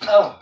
Oh.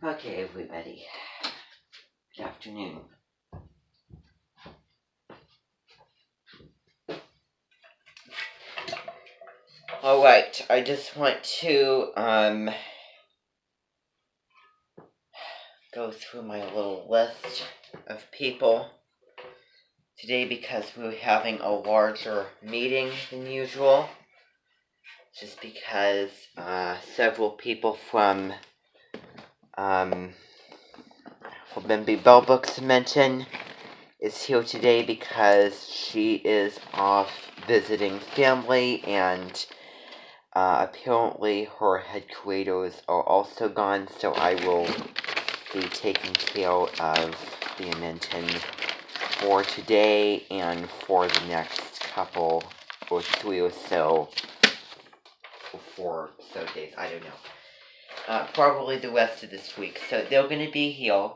Okay, everybody. Good afternoon. Alright, I just want to go through my little list of people today because we're having a larger meeting than usual. Just because several people from Bimby Bell Books Mention is here today because she is off visiting family, and apparently her head creators are also gone, so I will be taking care of the Mention for today and for the next couple or 3 or so, or 4 or so days, I don't know. Probably the rest of this week. So they're going to be here,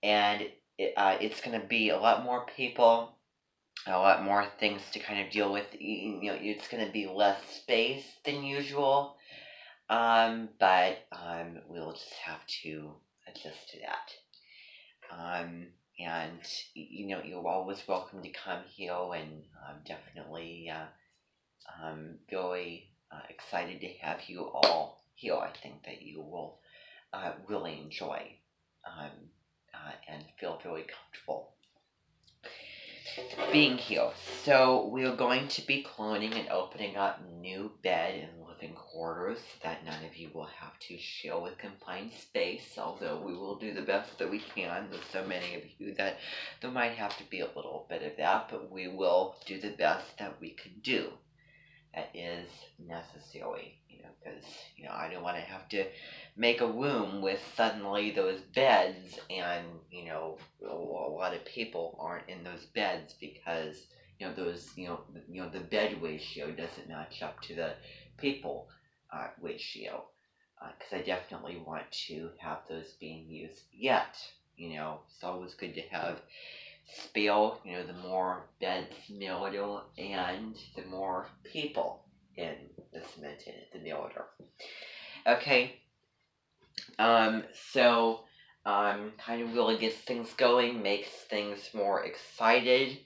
and it's going to be a lot more people, a lot more things to kind of deal with. It's going to be less space than usual, but we'll just have to adjust to that. And you're always welcome to come here, and definitely very excited to have you all here. I think that you will really enjoy and feel very comfortable being here. So we're going to be cloning and opening up new bed and living quarters so that none of you will have to share with confined space, although we will do the best that we can. There's so many of you that there might have to be a little bit of that, but we will do the best that we could do that is necessary, because I don't want to have to make a room with suddenly those beds, and a lot of people aren't in those beds because those the bed ratio doesn't match up to the people ratio, because I definitely want to have those being used. Yet it's always good to have spare, the more beds milder, and the more people in the cemented, the milder. Okay. So kind of really gets things going, makes things more excited.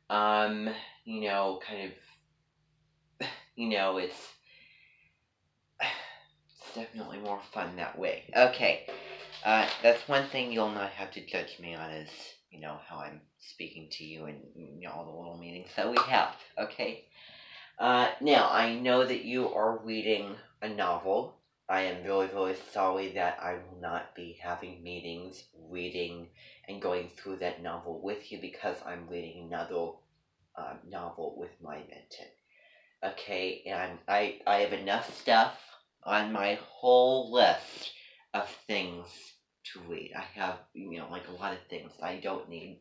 Kind of, it's definitely more fun that way. Okay, that's one thing you'll not have to judge me on is, how I'm speaking to you and, all the little meetings that we have, okay? Now, I know that you are reading a novel. I am really, really sorry that I will not be having meetings, reading, and going through that novel with you because I'm reading another novel with my mentor. Okay, and I have enough stuff on my whole list of things to read. I have, like a lot of things. I don't need,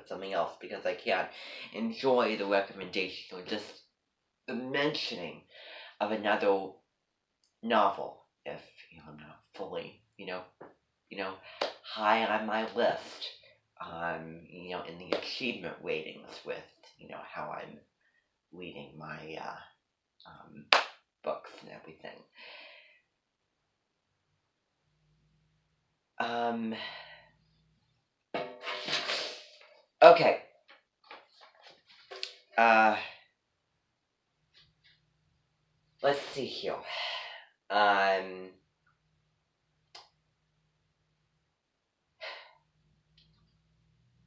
something else because I can't enjoy the recommendation or just the mentioning of another novel if, I'm not fully, high on my list, in the achievement ratings with, how I'm reading my, books and everything. Okay. Let's see here.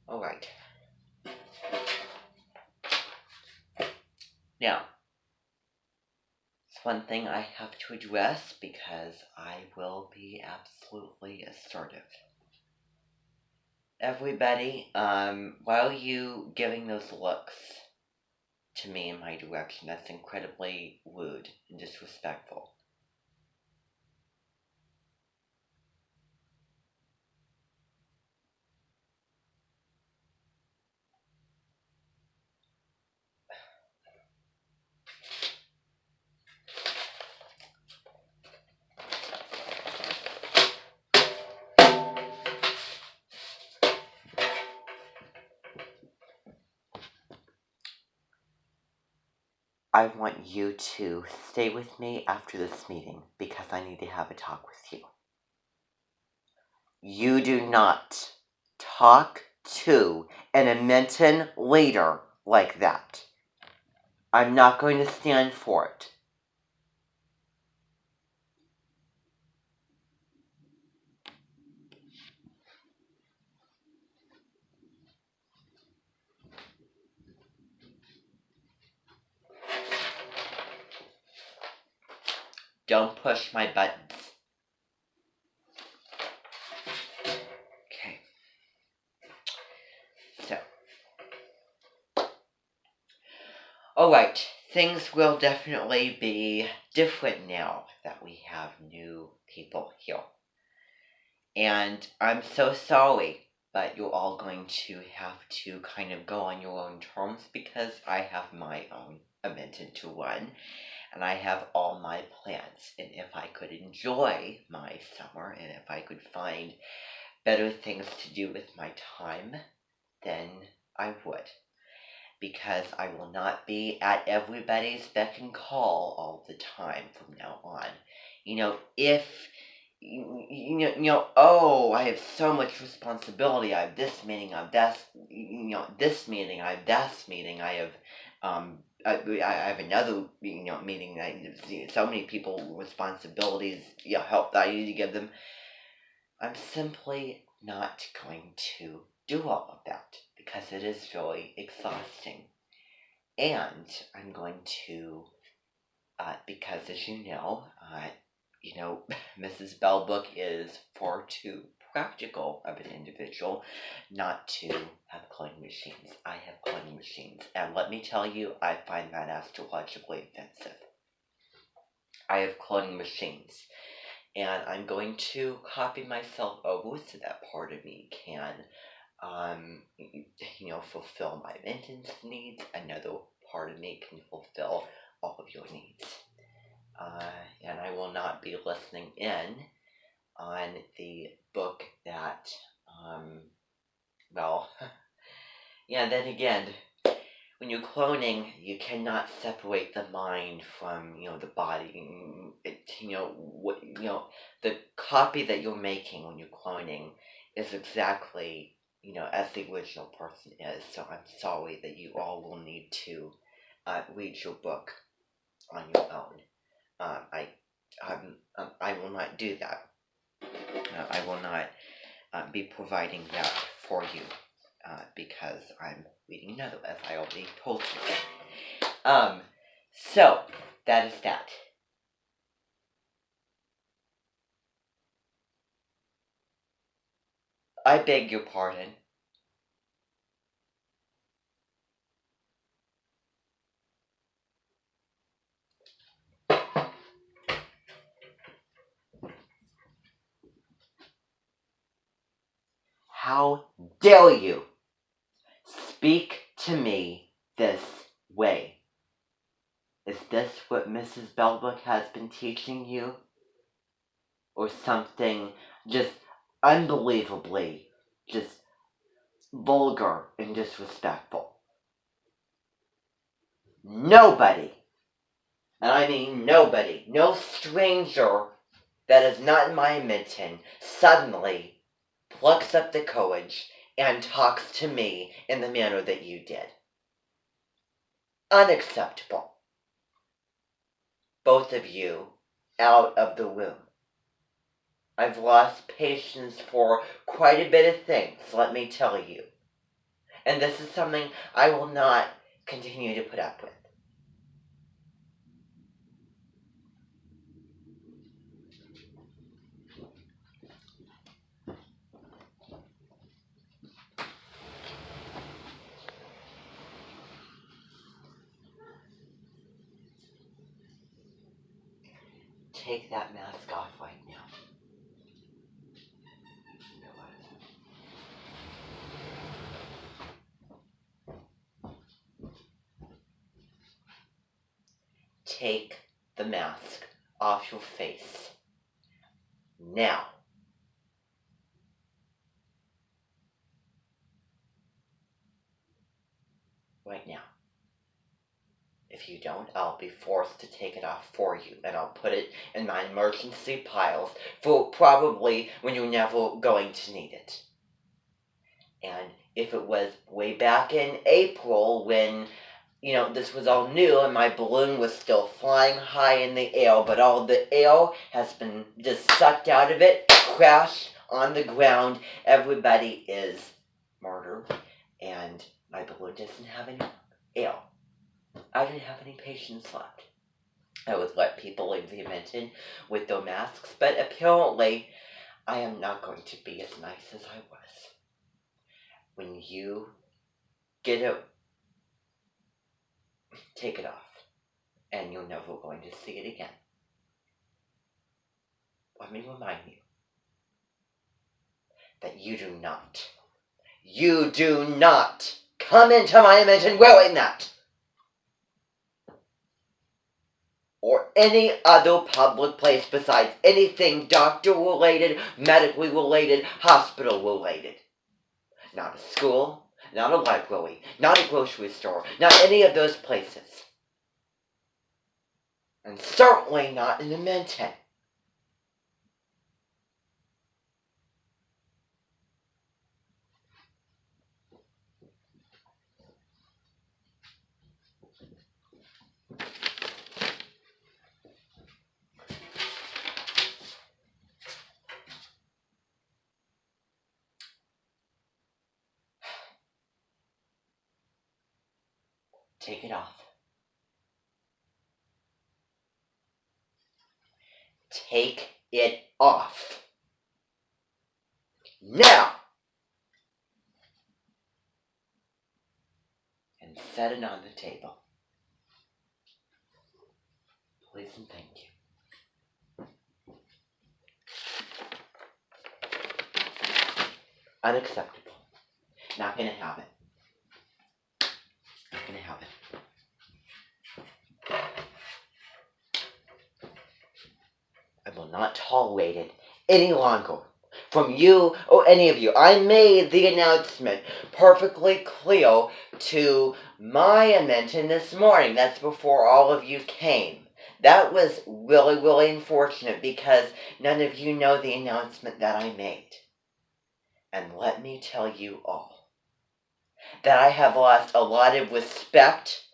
Alright. Now, it's one thing I have to address because I will be absolutely assertive. Everybody, why are you giving those looks to me in my direction? That's incredibly rude and disrespectful. I want you to stay with me after this meeting because I need to have a talk with you. You do not talk to an Edmonton leader like that. I'm not going to stand for it. Don't push my buttons. Okay. So. Alright, things will definitely be different now that we have new people here. And I'm so sorry, but you're all going to have to kind of go on your own terms because I have my own amendment to run. And I have all my plans. And if I could enjoy my summer and if I could find better things to do with my time, then I would. Because I will not be at everybody's beck and call all the time from now on. If oh, I have so much responsibility. I have this meeting. I have that. This meeting. I have that meeting. I have I have another meeting. So many people responsibilities. Help that I need to give them. I'm simply not going to do all of that because it is very exhausting, and I'm going to because as Mrs. Bellbook is far too practical of an individual not to have cloning machines. I have cloning machines, and let me tell you, I find that astrologically offensive. I have cloning machines, and I'm going to copy myself over so that part of me can, fulfill my maintenance needs. Another part of me can fulfill all of your needs. And I will not be listening in on the book that, then again, when you're cloning, you cannot separate the mind from, the body. The copy that you're making when you're cloning is exactly, as the original person is. So I'm sorry that you all will need to read your book on your own. I will not do that. I will not be providing that for you because I'm reading another, as I already told you. So that is that. I beg your pardon. How dare you speak to me this way? Is this what Mrs. Belbrook has been teaching you? Or something just unbelievably just vulgar and disrespectful? Nobody, and I mean nobody, no stranger that is not in my mitten suddenly plucks up the courage and talks to me in the manner that you did. Unacceptable. Both of you out of the room. I've lost patience for quite a bit of things, let me tell you. And this is something I will not continue to put up with. Take that mask off right now. Take the mask off your face. Now. Right now. If you don't, I'll be forced to take it off for you, and I'll put it in my emergency piles for probably when you're never going to need it. And if it was way back in April when, this was all new and my balloon was still flying high in the air, but all the air has been just sucked out of it, crashed on the ground, everybody is murdered, and my balloon doesn't have any air. I didn't have any patience left. I would let people leave the mitten with their masks, but apparently I am not going to be as nice as I was. When you get it, take it off, and you're never going to see it again. Let me remind you that you do not come into my mitten wearing that! Or any other public place besides anything doctor-related, medically related, hospital-related. Not a school, not a library, not a grocery store, not any of those places. And certainly not in a mitten. Take it off. Take it off. Now! And set it on the table. Please and thank you. Unacceptable. Not gonna have it. Not gonna have it. I will not tolerate it any longer from you or any of you. I made the announcement perfectly clear to Maya mentioned this morning, that's before all of you came. That was really, really unfortunate because none of you know the announcement that I made. And let me tell you all that I have lost a lot of respect